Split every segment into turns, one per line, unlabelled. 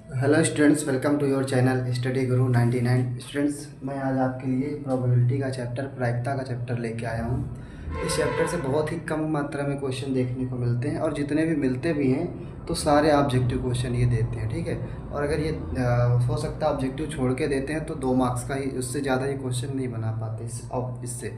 Hello students, welcome to your channel study Guru 99। Students, मैं आज आपके लिए प्रोबेबिलिटी का चैप्टर, प्रायिकता का चैप्टर लेके आया हूँ। इस चैप्टर से बहुत ही कम मात्रा में क्वेश्चन देखने को मिलते हैं और जितने भी मिलते भी हैं तो सारे ऑब्जेक्टिव क्वेश्चन ये देते हैं, ठीक है। और अगर ये हो सकता है ऑब्जेक्टिव छोड़ के देते हैं तो 2 मार्क्स का ही, उससे ज़्यादा ये क्वेश्चन नहीं बना पाते इससे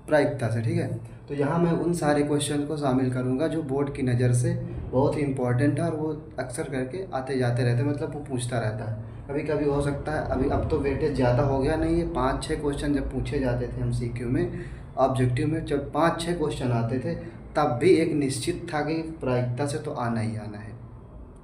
प्रायिकता से, ठीक है। तो यहाँ मैं उन सारे क्वेश्चन को शामिल करूँगा जो बोर्ड की नज़र से बहुत ही इंपॉर्टेंट है और वो अक्सर करके आते जाते रहते हैं, मतलब वो पूछता रहता है। कभी कभी हो सकता है, अभी अब तो वेटेज ज़्यादा हो गया, नहीं है 5-6 क्वेश्चन जब पूछे जाते थे MCQ में, ऑब्जेक्टिव में जब 5-6 क्वेश्चन आते थे तब भी एक निश्चित था कि प्रायिकता से तो आना ही आना है,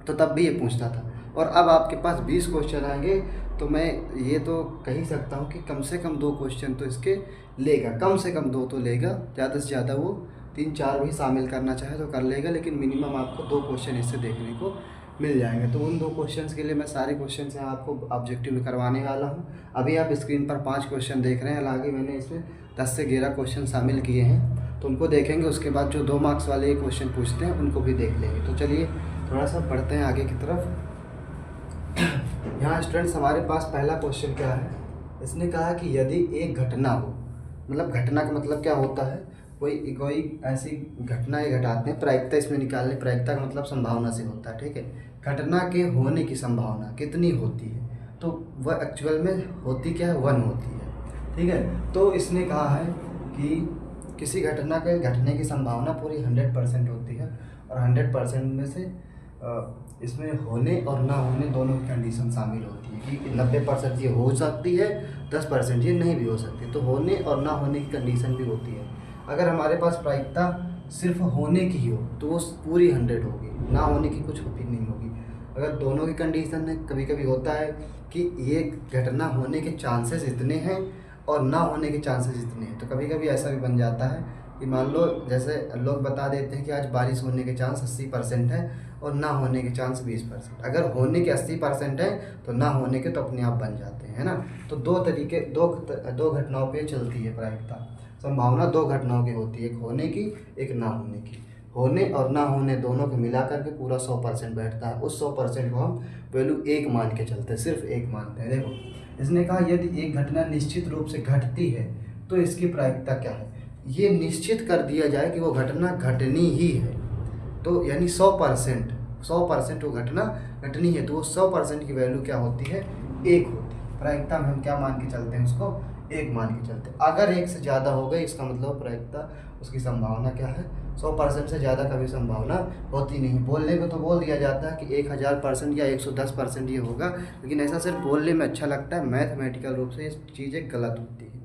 तो तब भी ये पूछता था। और अब आपके पास 20 क्वेश्चन आएंगे तो मैं ये तो कह ही सकता हूँ कि कम से कम 2 क्वेश्चन तो इसके लेगा, कम से कम 2 तो लेगा, ज़्यादा से ज़्यादा वो 3-4 भी शामिल करना चाहे तो कर लेगा, लेकिन मिनिमम आपको 2 क्वेश्चन इससे देखने को मिल जाएंगे। तो उन 2 क्वेश्चंस के लिए मैं सारे क्वेश्चन यहाँ आपको ऑब्जेक्टिव में करवाने वाला हूँ। अभी आप स्क्रीन पर 5 क्वेश्चन देख रहे हैं, हालांकि मैंने इसमें 10 से 11 क्वेश्चन शामिल किए हैं, तो उनको देखेंगे। उसके बाद जो 2 मार्क्स वाले क्वेश्चन पूछते हैं उनको भी देख लेंगे। तो चलिए थोड़ा सा बढ़ते हैं आगे की तरफ। यहाँ स्टूडेंट्स, हमारे पास पहला क्वेश्चन क्या है, इसने कहा कि यदि एक घटना हो, मतलब घटना का मतलब क्या होता है, कोई ऐसी घटना ये घटाते हैं, प्रायिकता इसमें निकालने, प्रायिकता का मतलब संभावना से होता है, ठीक है। घटना के होने की संभावना कितनी होती है, तो वह एक्चुअल में होती क्या है, 1 होती है, ठीक है। तो इसने कहा है कि किसी घटना के घटने की संभावना पूरी 100% होती है और 100% में से इसमें होने और ना होने दोनों की कंडीशन शामिल होती है कि 90% ये हो सकती है, 10% ये नहीं भी हो सकती। तो होने और ना होने की कंडीशन भी होती है। अगर हमारे पास प्रायिकता सिर्फ होने की ही हो तो वो पूरी 100 होगी, ना होने की कुछ भी नहीं होगी। अगर दोनों की कंडीशन है, कभी कभी होता है कि ये घटना होने के चांसेस इतने हैं और ना होने के चांसेस इतने हैं, तो कभी कभी ऐसा भी बन जाता है कि मान लो जैसे लोग बता देते हैं कि आज बारिश होने के चांस 80% है और ना होने के चांस 20%। अगर होने के 80% है तो ना होने के तो अपने आप बन जाते हैं, है ना। तो दो घटनाओं पे चलती है प्रायिकता। संभावना 2 घटनाओं की होती है, एक होने की, एक ना होने की। होने और ना होने दोनों को मिला करके पूरा 100% बैठता है। उस 100% को हम वैल्यू 1 मान के चलते हैं, सिर्फ 1 मानते हैं। देखो, इसने कहा यदि एक घटना निश्चित रूप से घटती है तो इसकी प्रायिकता क्या है। ये निश्चित कर दिया जाए कि वो घटना घटनी ही है, तो यानी 100% वो घटना घटनी है, तो वो 100% की वैल्यू क्या होती है, 1 होती है। प्रायिकता में हम क्या मान के चलते हैं, उसको 1 मान के चलते हैं। अगर 1 से ज़्यादा हो गई, इसका मतलब प्रायिकता, उसकी संभावना क्या है, 100% से ज़्यादा कभी संभावना होती नहीं। बोलने को तो बोल दिया जाता है कि 1000% या 110% ये होगा, लेकिन ऐसा सिर्फ बोलने में अच्छा लगता है, मैथमेटिकल रूप से ये चीज़ें गलत होती है।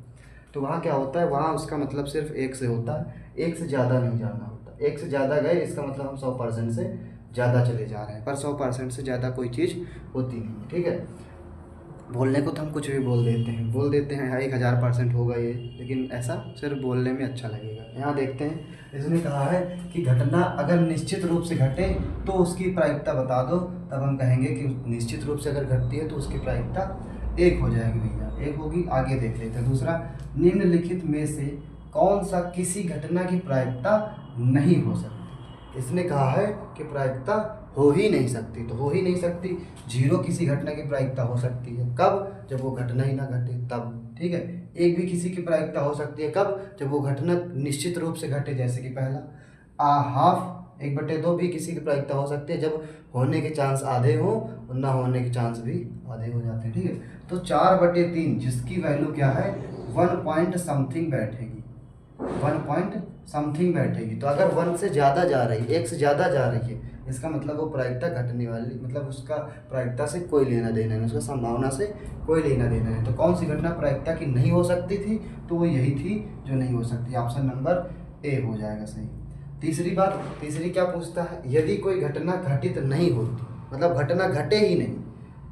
तो वहाँ क्या होता है, वहाँ उसका मतलब सिर्फ 1 से होता है, 1 से ज़्यादा नहीं जाना होता। 1 से ज़्यादा गए इसका मतलब हम 100% से ज़्यादा चले जा रहे हैं, पर 100% से ज़्यादा कोई चीज़ होती नहीं है, ठीक है। बोलने को तो हम कुछ भी बोल देते हैं 1000% होगा ये, लेकिन ऐसा सिर्फ बोलने में अच्छा लगेगा। यहाँ देखते हैं, इसने कहा है कि घटना अगर निश्चित रूप से घटे तो उसकी प्रायिकता बता दो, तब हम कहेंगे कि निश्चित रूप से अगर घटती है तो उसकी प्रायिकता 1 हो जाएगी भैया, 1 होगी। आगे देख लेते हैं दूसरा, निम्नलिखित में से कौन सा किसी घटना की प्रायिकता नहीं हो सकती। इसने कहा है कि प्रायिकता हो ही नहीं सकती, तो हो ही नहीं सकती। 0 किसी घटना की प्रायिकता हो सकती है, कब, जब वो घटना ही ना घटे तब, ठीक है। 1 भी किसी की प्रायिकता हो सकती है, कब, जब वो घटना निश्चित रूप से घटे, जैसे कि पहला। हाफ 1/2 भी किसी की प्रायिकता हो सकती है, जब होने के चांस आधे हों और ना होने के चांस भी आधे हो जाते हैं, ठीक है। तो 4/3 जिसकी वैल्यू क्या है, 1 पॉइंट समथिंग बैठेगी, 1 पॉइंट समथिंग बैठेगी। तो अगर 1 से ज़्यादा जा रही है, 1 से ज़्यादा जा रही है, इसका मतलब वो प्रायिकता घटने वाली, मतलब उसका प्रायिकता से कोई लेना देना नहीं, उसका संभावना से कोई लेना देना नहीं। तो कौन सी घटना प्रायिकता की नहीं हो सकती थी, तो वो यही थी जो नहीं हो सकती। ऑप्शन नंबर ए हो जाएगा सही। तीसरी क्या पूछता है, यदि कोई घटना घटित नहीं होती, मतलब घटना घटे ही नहीं,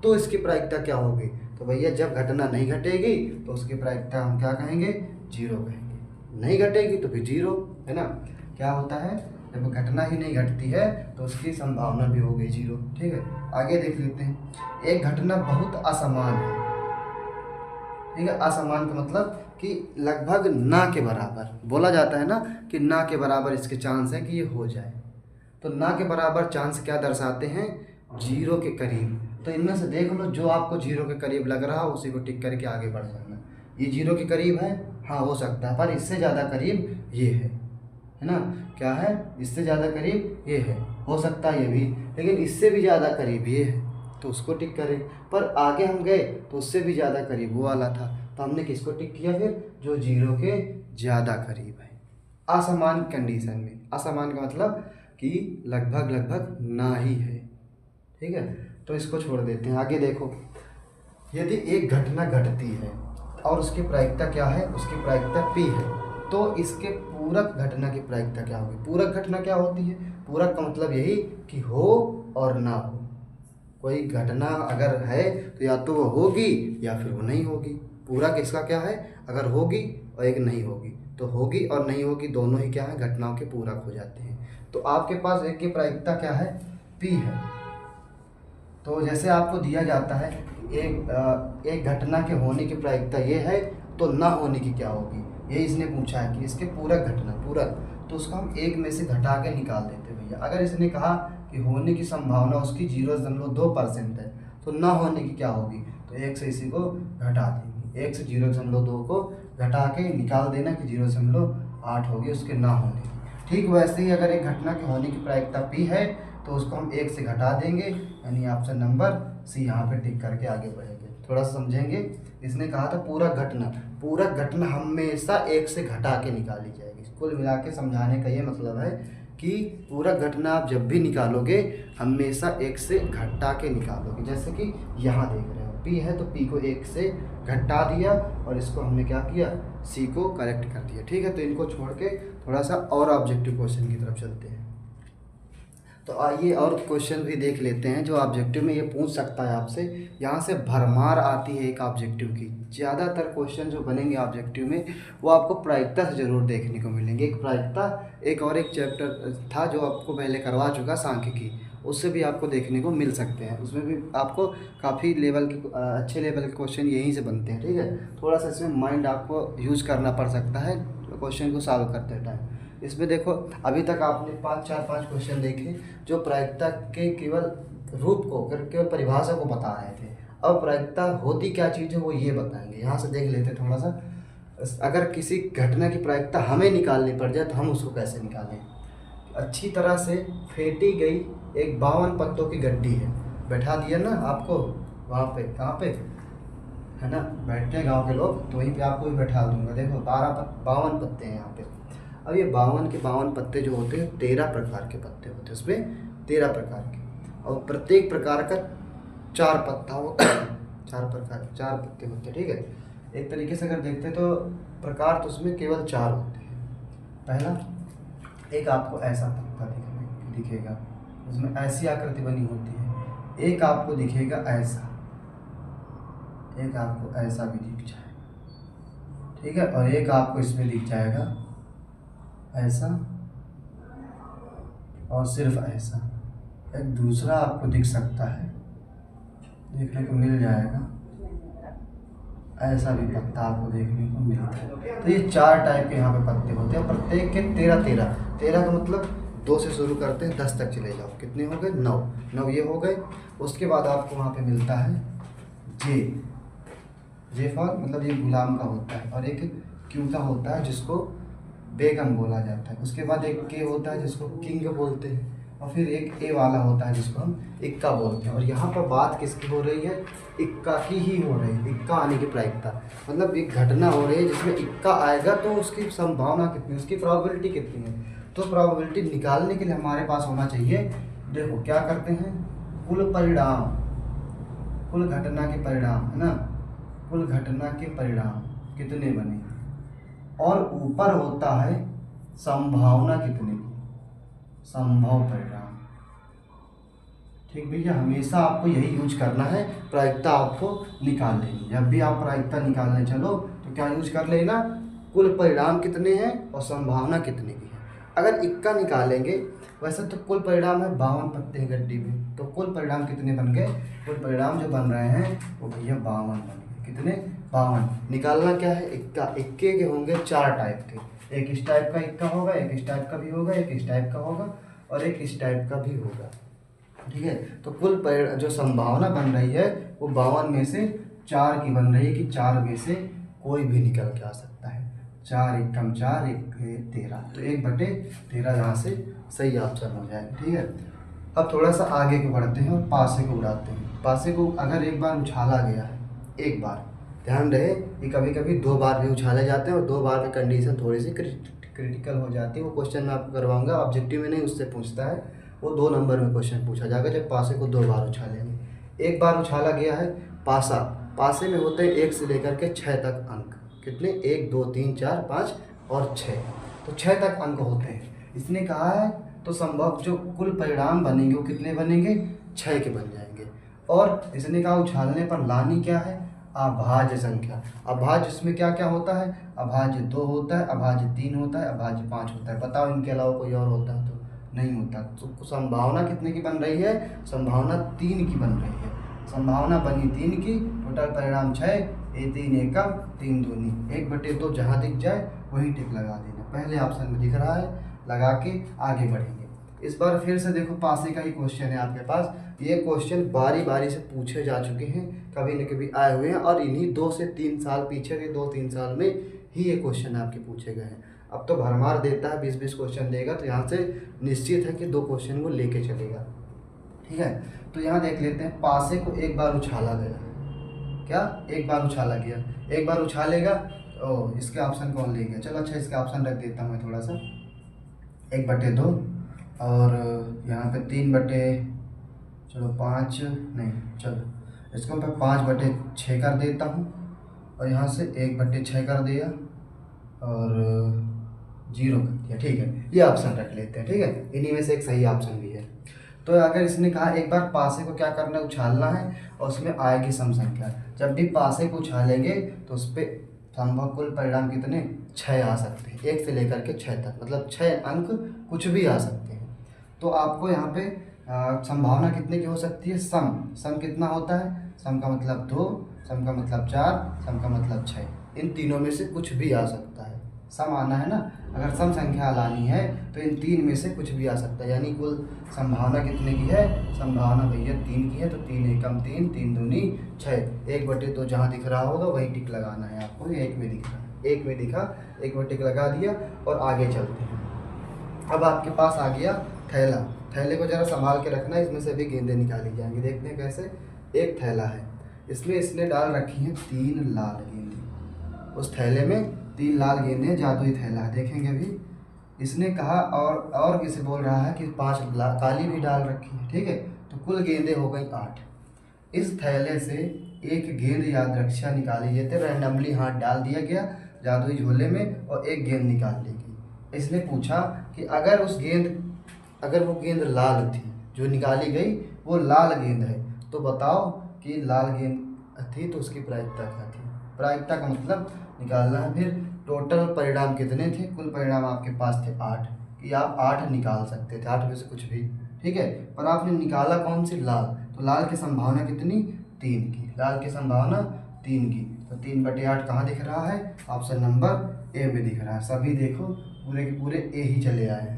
तो इसकी प्रायिकता क्या होगी। तो भैया जब घटना नहीं घटेगी तो उसकी प्रायिकता हम क्या कहेंगे, 0 कहेंगे। नहीं घटेगी तो फिर 0, है ना। क्या होता है, जब घटना ही नहीं घटती है तो उसकी संभावना भी हो गई 0, ठीक है। आगे देख लेते हैं, एक घटना बहुत असमान है, ठीक है। असमान का मतलब कि लगभग ना के बराबर, बोला जाता है ना कि ना के बराबर इसके चांस है कि ये हो जाए। तो ना के बराबर चांस क्या दर्शाते हैं, जीरो के करीब, तो इनमें से देख लो जो आपको जीरो के करीब लग रहा है उसी को टिक करके आगे बढ़ जाना। ये जीरो के करीब है, हाँ हो सकता है, पर इससे ज़्यादा करीब ये है ना, क्या है, इससे ज़्यादा करीब ये है, हो सकता है ये भी, लेकिन इससे भी ज़्यादा करीब ये है तो उसको टिक करें। पर आगे हम गए तो उससे भी ज़्यादा करीब वो वाला था, तो हमने किसको टिक किया फिर, जो जीरो के ज़्यादा करीब है। असमान कंडीशन में, असमान का मतलब कि लगभग लगभग ना ही है, ठीक है, तो इसको छोड़ देते हैं। आगे देखो, यदि एक घटना घटती है और उसकी प्रायिकता क्या है, उसकी प्रायिकता p है, तो इसके पूरक घटना की प्रायिकता क्या होगी। पूरक घटना क्या होती है, पूरक का मतलब यही कि हो और ना हो। कोई घटना अगर है तो या तो वो होगी या फिर वो नहीं होगी। पूरक इसका क्या है, अगर होगी और एक नहीं होगी, तो होगी और नहीं होगी दोनों ही क्या है, घटनाओं के पूरक हो जाते हैं। तो आपके पास एक की प्रायिकता क्या है, p है। तो जैसे आपको दिया जाता है एक घटना के होने की प्रायिकता ये है, तो ना होने की क्या होगी, ये इसने पूछा है कि इसके पूरक घटना, पूरक, तो उसको हम एक में से घटा के निकाल देते भैया। अगर इसने कहा कि होने की संभावना उसकी 0.2% है, तो ना होने की क्या होगी, तो एक से इसी को घटा देंगे, एक से 0.2 को घटा के निकाल देना कि 0.8 होगी उसके ना होने की। ठीक वैसे ही अगर एक घटना के होने की प्रायिकता p है तो उसको हम एक से घटा देंगे, यानी ऑप्शन नंबर सी यहाँ पे टिक करके आगे बढ़ेंगे। थोड़ा समझेंगे, इसने कहा था पूरक घटना, पूरक घटना हमेशा एक से घटा के निकाली जाएगी। कुल मिला के समझाने का ये मतलब है कि पूरक घटना आप जब भी निकालोगे हमेशा एक से घटा के निकालोगे। जैसे कि यहाँ देख रहे हो p है तो p को एक से घटा दिया और इसको हमने क्या किया, c को करेक्ट कर दिया, ठीक है। तो इनको छोड़ के थोड़ा सा और ऑब्जेक्टिव क्वेश्चन की तरफ चलते हैं। तो आइए और क्वेश्चन भी देख लेते हैं जो ऑब्जेक्टिव में ये पूछ सकता है आपसे। यहाँ से भरमार आती है एक ऑब्जेक्टिव की, ज़्यादातर क्वेश्चन जो बनेंगे ऑब्जेक्टिव में वो आपको प्रायिकता से ज़रूर देखने को मिलेंगे। एक प्रायिकता, एक और एक चैप्टर था जो आपको पहले करवा चुका सांख्यिकी, उससे भी आपको देखने को मिल सकते हैं। उसमें भी आपको काफ़ी लेवल के अच्छे लेवल के क्वेश्चन यहीं से बनते हैं, ठीक है। थोड़ा सा इसमें माइंड आपको यूज करना पड़ सकता है क्वेश्चन को सॉल्व करते टाइम। इसमें देखो अभी तक आपने 5 क्वेश्चन देखे जो प्रायिकता के केवल रूप को, केवल परिभाषा को बता रहे थे। अब प्रायिकता होती क्या चीज़ है वो ये बताएंगे। यहाँ से देख लेते हैं थोड़ा सा, अगर किसी घटना की प्रायिकता हमें निकालनी पड़ जाए तो हम उसको कैसे निकालें। अच्छी तरह से फेंटी गई एक 52 पत्तों की गड्डी है, बैठा दिया ना आपको वहाँ पे, कहाँ पे है ना, बैठते हैं गाँव के लोग, तो वहीं पे आपको भी बैठा दूंगा। देखो 52 पत्ते हैं यहाँ पे। अब ये 52 के 52 पत्ते जो होते हैं 13 प्रकार के पत्ते होते हैं, उसमें 13 प्रकार के, और प्रत्येक प्रकार का 4 पत्ता हो 4 पत्ते होते हैं, ठीक है। एक तरीके से अगर देखते तो प्रकार तो उसमें केवल 4 होते हैं। पहला, एक आपको ऐसा पत्ता दिखेगा, उसमें ऐसी आकृति बनी होती है। एक आपको दिखेगा ऐसा, एक आपको ऐसा भी दिख जाए, ठीक है, और एक आपको इसमें दिख जाएगा ऐसा और सिर्फ ऐसा। एक दूसरा आपको दिख सकता है, देखने को मिल जाएगा, ऐसा भी पत्ता आपको देखने को मिलता है। तो ये 4 टाइप के यहाँ पे पत्ते होते हैं, प्रत्येक के 13 का मतलब 2 से शुरू करते हैं 10 तक चले जाओ, कितने हो गए, 9 ये हो गए। उसके बाद आपको वहाँ पे मिलता है जे फॉर मतलब ये गुलाम का होता है, और एक क्यू का होता है जिसको बेगम बोला जाता है। उसके बाद एक के होता है जिसको किंग बोलते हैं, और फिर एक ए वाला होता है जिसको हम इक्का बोलते हैं। और यहाँ पर बात किसकी हो रही है, इक्का की ही हो रही है। इक्का आने की प्रायिकता मतलब एक घटना हो रही है जिसमें इक्का आएगा तो उसकी संभावना कितनी, उसकी प्रोबेबिलिटी कितनी है। तो प्रोबेबिलिटी निकालने के लिए हमारे पास होना चाहिए, देखो क्या करते हैं, कुल परिणाम, कुल घटना के परिणाम है ना, कुल घटना के परिणाम कितने बने, और ऊपर होता है संभावना कितने की, संभव परिणाम। ठीक भैया, हमेशा आपको यही यूज करना है, प्रायिकता आपको निकाल लेनी। जब भी आप प्रायिकता निकालने चलो तो क्या यूज कर लेना, कुल परिणाम कितने हैं और संभावना कितने की है। अगर इक्का निकालेंगे, वैसे तो कुल परिणाम है 52 पत्ते हैं गड्डी में, तो कुल परिणाम कितने बन गए, कुल परिणाम जो बन रहे हैं वो भैया 52 बन गए। कितने, 52। निकालना क्या है, इक्का, इक्के के होंगे 4 टाइप के, एक इस टाइप का इक्का होगा, एक इस टाइप का भी होगा, एक इस टाइप का होगा और एक इस टाइप का भी होगा। ठीक है। तो कुल जो संभावना बन रही है वो 52 में से 4 की बन रही है कि 4 में से कोई भी निकल के आ सकता है। 4 एकम 4 एक 13, तो 1/13 यहाँ से सही ऑप्शन हो जाएगा। ठीक है। अब थोड़ा सा आगे को बढ़ते हैं और पासे को उड़ाते हैं। पासे को अगर एक बार उछाला गया है, एक बार ध्यान रहे कि कभी कभी 2 बार भी उछाले जाते हैं और 2 बार में कंडीशन थोड़ी सी क्रिटिकल हो जाती है। वो क्वेश्चन मैं आपको करवाऊंगा, ऑब्जेक्टिव में नहीं, उससे पूछता है वो 2 नंबर में क्वेश्चन पूछा जाएगा जब पासे को 2 बार उछालेंगे। एक बार उछाला गया है पासा, पासे में होते हैं 1 से लेकर के 6 तक अंक। कितने? 1 2 3 4 5 और 6, तो 6 तक अंक होते हैं। इसने कहा है तो संभव जो कुल परिणाम बनेंगे वो कितने बनेंगे? 6 के बन जाएंगे। और इसने कहा उछालने पर लानी क्या है? अभाज्य संख्या। अभाज्य इसमें क्या क्या होता है? अभाज्य 2 होता है, अभाज्य 3 होता है, अभाज्य 5 होता है। बताओ इनके अलावा कोई और होता है? तो नहीं होता। तो संभावना कितने की बन रही है? संभावना 3 की बन रही है। संभावना बनी 3 की, टोटल परिणाम 6, ए 3 एकम 3 दूनी 1/2 जहाँ दिख जाए वहीं टिक लगा देना। पहले ऑप्शन में दिख रहा है, लगा के आगे बढ़ेंगे। इस बार फिर से देखो पासे का ही क्वेश्चन है आपके पास। ये क्वेश्चन बारी बारी से पूछे जा चुके हैं, कभी न कभी आए हुए हैं, और इन्हीं 2 से 3 साल पीछे के 2-3 साल में ही ये क्वेश्चन आपके पूछे गए हैं। अब तो भरमार देता है, 20-20 क्वेश्चन देगा, तो यहाँ से निश्चित है कि 2 क्वेश्चन वो लेके चलेगा। ठीक है। तो यहाँ देख लेते हैं, पासे को एक बार उछाला गया। क्या? एक बार उछाला गया, एक बार उछालेगा। ओ, इसके ऑप्शन कौन ले गया? चलो अच्छा, इसका ऑप्शन रख देता हूँ मैं थोड़ा सा, 1/2 और यहाँ पे 5 नहीं, चलो इसको मैं 5/6 कर देता हूँ और यहाँ से 1/6 कर दिया और 0 कर दिया। ठीक है, ये ऑप्शन रख लेते हैं। ठीक है, इन्हीं में से एक सही ऑप्शन भी है। तो अगर इसने कहा एक बार पासे को क्या करना है? उछालना है, और उसमें आएगी सम संख्या। जब भी पासे को उछालेंगे तो उस पर संभव कुल परिणाम कितने? 6 आ सकते हैं, 1 से लेकर के 6 तक, मतलब 6 अंक कुछ भी आ सकते हैं। तो आपको यहाँ पे संभावना कितने की हो सकती है? सम कितना होता है? सम का मतलब 2, सम का मतलब 4, सम का मतलब 6। इन तीनों में से कुछ भी आ सकता है। सम आना है ना, अगर सम संख्या लानी है तो इन 3 में से कुछ भी आ सकता है। यानी कुल संभावना कितने की है? संभावना भैया 3 की है, तो 3 एकम 3, 3 दूनी 6, 1/2 जहाँ दिख रहा होगा वही टिक लगाना है आपको। ये 1 में दिख रहा है, 1 में दिखा, 1 लगा दिया और आगे चलते हैं। अब आपके पास आ गया थैला। थैले को जरा संभाल के रखना, इसमें से भी गेंदें निकाली जाएंगी। देखते हैं कैसे। एक थैला है, इसमें इसने डाल रखी हैं 3 लाल गेंदें। उस थैले में 3 लाल गेंदें, जादुई थैला है, देखेंगे अभी। इसने कहा और किसे बोल रहा है कि 5 काली भी डाल रखी है। ठीक है, तो कुल गेंदें हो गई 8। इस थैले से एक गेंद याद रक्षा निकाली जाती, रैंडमली हाथ डाल दिया गया जादुई झोले में और एक गेंद निकाल ली गई। इसने पूछा कि अगर वो गेंद लाल थी, जो निकाली गई वो लाल गेंद है, तो बताओ कि लाल गेंद थी तो उसकी प्रायिकता क्या थी? प्रायिकता का मतलब निकालना है। फिर टोटल परिणाम कितने थे? कुल परिणाम आपके पास थे 8, कि आप 8 निकाल सकते थे, 8 में से कुछ भी। ठीक है, पर आपने निकाला कौन सी? लाल। तो लाल की संभावना कितनी? 3 की। लाल की संभावना 3 की, तो 3/8 कहाँ दिख रहा है? ऑप्शन नंबर ए में दिख रहा है। सभी देखो पूरे के पूरे ए ही चले आए हैं,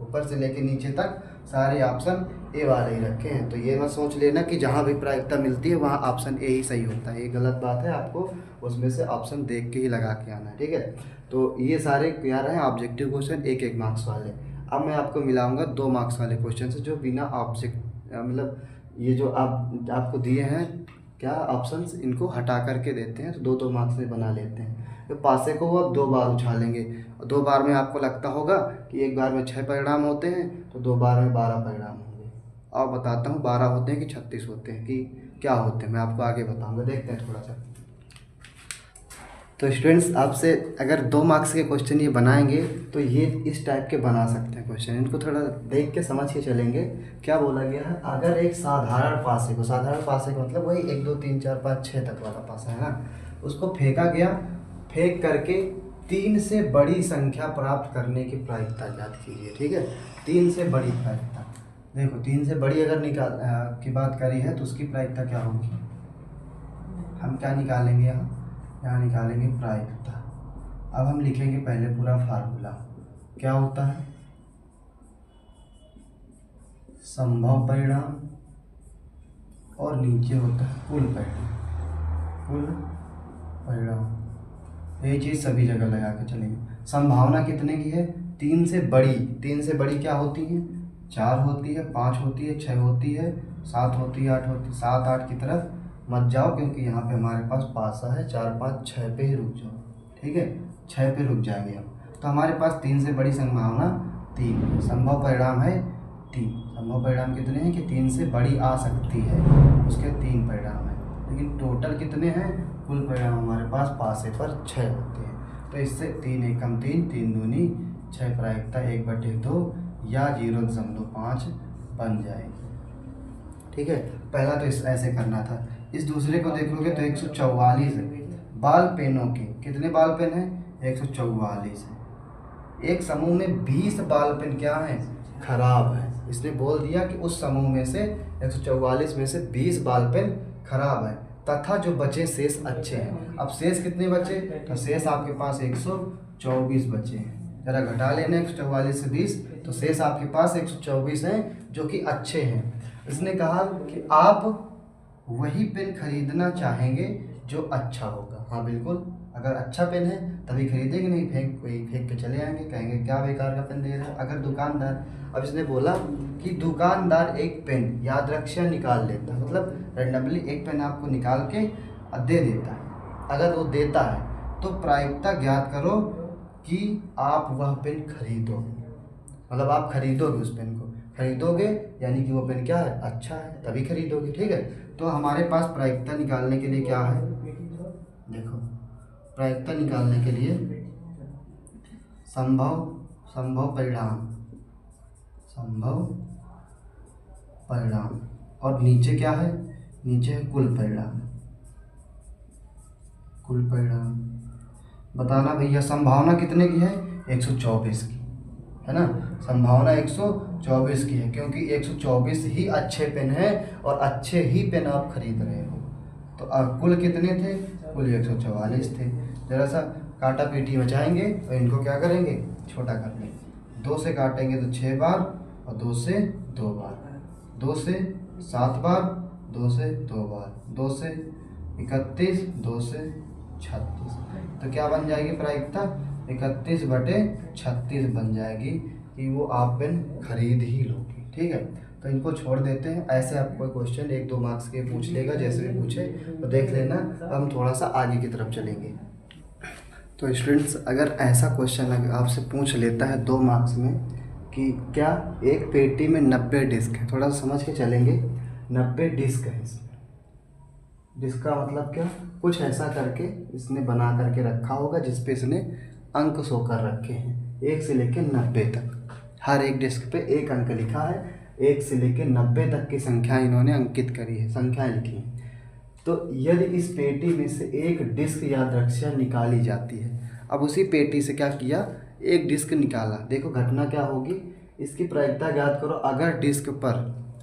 ऊपर से लेके नीचे तक सारे ऑप्शन ए वाले ही रखे हैं। तो ये मत सोच लेना कि जहाँ भी प्रायिकता मिलती है वहाँ ऑप्शन ए ही सही होता है, ये गलत बात है। आपको उसमें से ऑप्शन देख के ही लगा के आना है। ठीक है, तो ये सारे क्या रहे ऑब्जेक्टिव क्वेश्चन, 1-1 मार्क्स वाले। अब मैं आपको मिलाऊंगा 2 मार्क्स वाले क्वेश्चन से, जो बिना मतलब ये जो आपको दिए हैं क्या ऑप्शंस, इनको हटा करके देते हैं, तो 2-2 मार्क्स में बना लेते हैं। तो पासे को अब 2 बार उछालेंगे, और 2 बार में आपको लगता होगा कि एक बार में 6 परिणाम होते हैं, तो 2 बार में 12 परिणाम होंगे। और बताता हूँ 12 होते हैं कि 36 होते हैं, कि क्या होते हैं, मैं आपको आगे बताऊँगा। देखते हैं थोड़ा सा। तो स्टूडेंट्स, आपसे अगर 2 मार्क्स के क्वेश्चन ये बनाएंगे तो ये इस टाइप के बना सकते हैं क्वेश्चन। इनको थोड़ा देख के समझ के चलेंगे। क्या बोला गया है? अगर एक साधारण पासे को मतलब वही 1 2 3 4 5 6 तक वाला पासा है ना, उसको फेंका गया, फेंक करके 3 से बड़ी संख्या प्राप्त करने की प्रायिकता ज्ञात कीजिए। ठीक है, 3 से बड़ी प्रायिकता। देखो 3 से बड़ी अगर की बात करी है तो उसकी प्रायिकता क्या होगी? हम क्या निकालेंगे? यहाँ निकालेंगे प्रायिकता। अब हम लिखेंगे पहले पूरा फार्मूला। क्या होता है? संभव परिणाम और नीचे होता है कुल परिणाम। कुल परिणाम ये चीज़ सभी जगह लगा के चलेंगे। संभावना कितने की है? 3 से बड़ी। 3 से बड़ी क्या होती है? 4 होती है, 5 होती है, 6 होती है, 7 होती है, 8 होती है। 7 8 की तरफ मत जाओ क्योंकि यहाँ पे हमारे पास पासा है। 4 5 6 पे ही रुक जाओ, ठीक है, 6 पे रुक जाएंगे हम। तो हमारे पास 3 से बड़ी संभावना 3, संभव परिणाम है 3। संभव परिणाम कितने हैं कि 3 से बड़ी आ सकती है, उसके 3 परिणाम हैं। लेकिन टोटल कितने हैं? कुल परिणाम हमारे पास पासे पर 6 होते हैं। तो इससे 3 एकम 3, 3 दूनी 6 प्रायिकता 1/2 या 0.5 बन जाएगी, ठीक है। पहला तो इस ऐसे करना था। इस दूसरे को देखोगे तो 144 है। बाल पेनों के कितने बाल पेन हैं? 144 है। एक समूह में 20 बाल पेन क्या हैं? खराब है। इसने बोल दिया कि उस समूह में से 144 में से 20 बाल पेन खराब है तथा जो बचे शेष अच्छे हैं। अब शेष कितने बचे? तो शेष आपके पास 124 बचे हैं। जरा घटा लेना 144 से 20, तो शेष आपके पास 124 हैं जो कि अच्छे हैं। इसने कहा कि आप वही पेन खरीदना चाहेंगे जो अच्छा होगा। हाँ बिल्कुल, अगर अच्छा पेन है तभी खरीदेंगे, नहीं फेंक के चले आएंगे, कहेंगे क्या बेकार का पेन दे रहा है। अगर दुकानदार, अब इसने बोला कि दुकानदार एक पेन याद रखिए निकाल लेता है, मतलब रेंडमली एक पेन आपको निकाल के दे देता है। अगर वो देता है तो प्रायिकता ज्ञात करो कि आप वह पेन खरीदोगे, मतलब आप खरीदोगे उस पेन को, खरीदोगे यानी कि वो पेन क्या है? अच्छा है, तभी खरीदोगे, ठीक है। तो हमारे पास प्रायिकता निकालने के लिए क्या है? देखो, प्रायिकता निकालने के लिए संभव परिणाम और नीचे क्या है? नीचे है कुल परिणाम। बताना भैया संभावना कितने की है? 124 की, है ना। संभावना 124 की है क्योंकि 124 ही अच्छे पेन है और अच्छे ही पेन आप खरीद रहे हो। तो अब कुल कितने थे? कुल 144 थे। जरा सा काटा पीटी मचाएंगे और इनको क्या करेंगे? छोटा कर लेंगे। 2 से काटेंगे तो 6 बार और 2 से 2 बार, 2 से 7 बार, 2 से 2 बार, 2 से 31, 2 से 36। तो क्या बन जाएगी प्रायिकता? 31/36 बन जाएगी कि वो आप पेन खरीद ही लोगे, ठीक है। तो इनको छोड़ देते हैं। ऐसे आपको क्वेश्चन 1-2 मार्क्स के पूछ लेगा, जैसे भी पूछे तो देख लेना। हम थोड़ा सा आगे की तरफ चलेंगे। तो स्टूडेंट्स, अगर ऐसा क्वेश्चन आपसे पूछ लेता है 2 मार्क्स में कि क्या एक पेटी में 90 डिस्क है, थोड़ा सा समझ के चलेंगे। 90 डिस्क है इसमें। डिस्क का मतलब क्या? कुछ ऐसा करके इसने बना करके रखा होगा जिस पे इसने अंक शो कर रखे हैं 1 से लेकर 90 तक। हर एक डिस्क पे एक अंक लिखा है। 1 से लेकर 90 तक की संख्या इन्होंने अंकित करी है, संख्याएं लिखी हैं। तो यदि इस पेटी में से एक डिस्क याद रखिए निकाली जाती है। अब उसी पेटी से क्या किया? एक डिस्क निकाला। देखो घटना क्या होगी, इसकी प्रायिकता ज्ञात करो। अगर डिस्क पर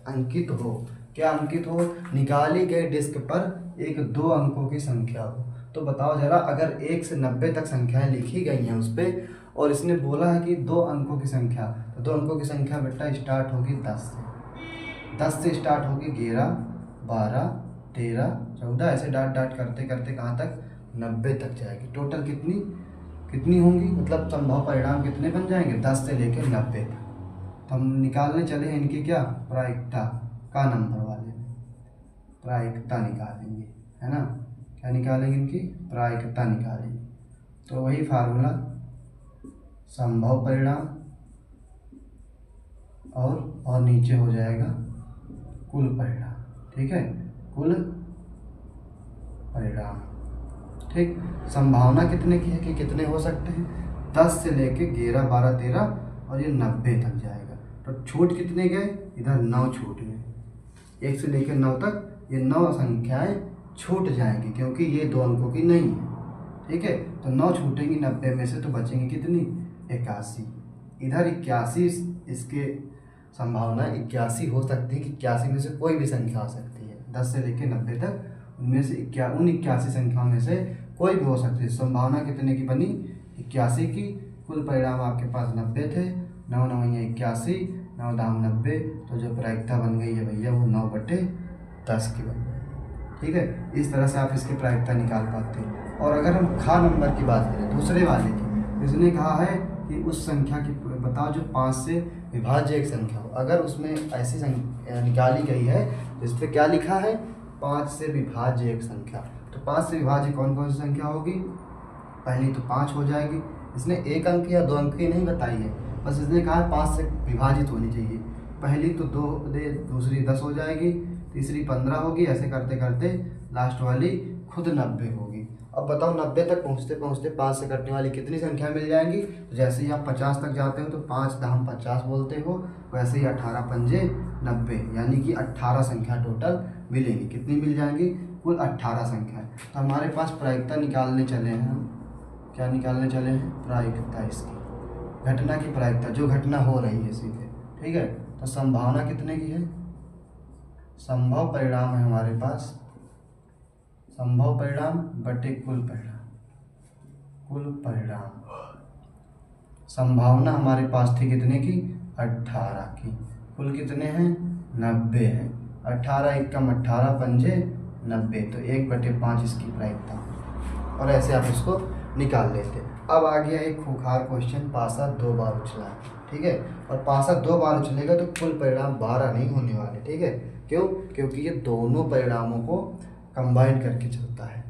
अंकित हो, क्या अंकित हो? निकाली गई डिस्क पर एक 2 अंकों की संख्या हो। तो बताओ जरा, अगर 1 से 90 तक संख्याएं लिखी गई हैं उस पर और इसने बोला है कि 2 अंकों की संख्या, तो 2 अंकों की संख्या बेटा स्टार्ट होगी 10 से। 10 से स्टार्ट होगी 11, 12, 13, 14, ऐसे डाट करते करते कहाँ तक? 90 तक जाएगी। टोटल कितनी होंगी, मतलब संभव परिणाम कितने बन जाएंगे? 10 से लेकर 90 तक। तो हम निकालने चले हैं इनकी क्या? प्रायिकता का नंबर वाले प्रायिकता निकालेंगे, है ना। क्या निकालेंगे? इनकी प्रायिकता निकालेंगे। तो वही फार्मूला, संभव परिणाम और नीचे हो जाएगा कुल परिणाम, ठीक है, कुल परिणाम, ठीक। संभावना कितने की है कि कितने हो सकते हैं? 10 से लेके 11, 12, 13 और ये 90 तक जाएगा। तो छूट कितने गए? इधर 9 छूट गए। 1 से लेकर 9 तक ये 9 संख्याएं छूट जाएंगी क्योंकि ये 2 अंकों की नहीं है, ठीक है। तो 9 छूटेंगी 90 में से, तो बचेंगी कितनी? 81। इधर 81, इसके संभावना 81 हो सकती है कि 81 में से कोई भी संख्या आ सकती है। 10 से लेकर 90 तक उनमें से 81 संख्याओं में से कोई भी हो सकती है। संभावना कितने की बनी? 81 की। कुल परिणाम आपके पास 90 थे। 9 9 81, 9 दाम 90, तो जो प्रायिकता बन गई है भैया वो 9/10 की बन गई। ठीक है, इस तरह से आप इसकी प्रायिकता निकाल पाते हैं। और अगर हम खा नंबर की बात करें दूसरे वाले की, इसने कहा है कि उस संख्या की बताओ जो 5 से विभाज्य एक संख्या हो। अगर उसमें ऐसी संख्या निकाली गई है जिस पे क्या लिखा है 5 से विभाज्य एक संख्या, तो 5 से विभाज्य कौन कौन सी संख्या होगी? पहली तो 5 हो जाएगी। इसने 1 अंक या 2 अंक की नहीं बताई है, बस इसने कहा है 5 से विभाजित होनी चाहिए। पहली तो 2 दे, दूसरी 10 हो जाएगी, तीसरी 15 होगी, ऐसे करते करते लास्ट वाली खुद 90 होगी। अब बताओ 90 तक पहुँचते पहुँचते 5 से कटने वाली कितनी संख्या मिल जाएंगी? तो जैसे ही आप 50 तक जाते हो तो 5 दहम 50 बोलते हो, वैसे ही 18 पंजे 90, यानी कि 18 संख्या टोटल मिलेंगी। कितनी मिल जाएंगी? कुल 18 संख्या। तो हमारे पास प्रायिकता निकालने चले हैं हम। क्या निकालने चले हैं? प्रायिकता, इसकी घटना की प्रायिकता, जो घटना हो रही है सीधे। ठीक है, तो संभावना कितने की है? संभव परिणाम है हमारे पास, संभव परिणाम बटे कुल परिणाम। कुल परिणाम संभावना हमारे पास थी कितने की? 18 की। कुल कितने हैं? 90 है। 18 एकम 18 पंजे 90, तो 1/5 इसकी प्रायिकता। और ऐसे आप इसको निकाल लेते। अब आ गया एक खूंखार क्वेश्चन, पासा 2 बार उछला। ठीक है, और पासा 2 बार उछलेगा तो कुल परिणाम 12 नहीं होने वाले। ठीक है, क्यों? क्योंकि ये दोनों परिणामों को कंबाइन करके चलता है।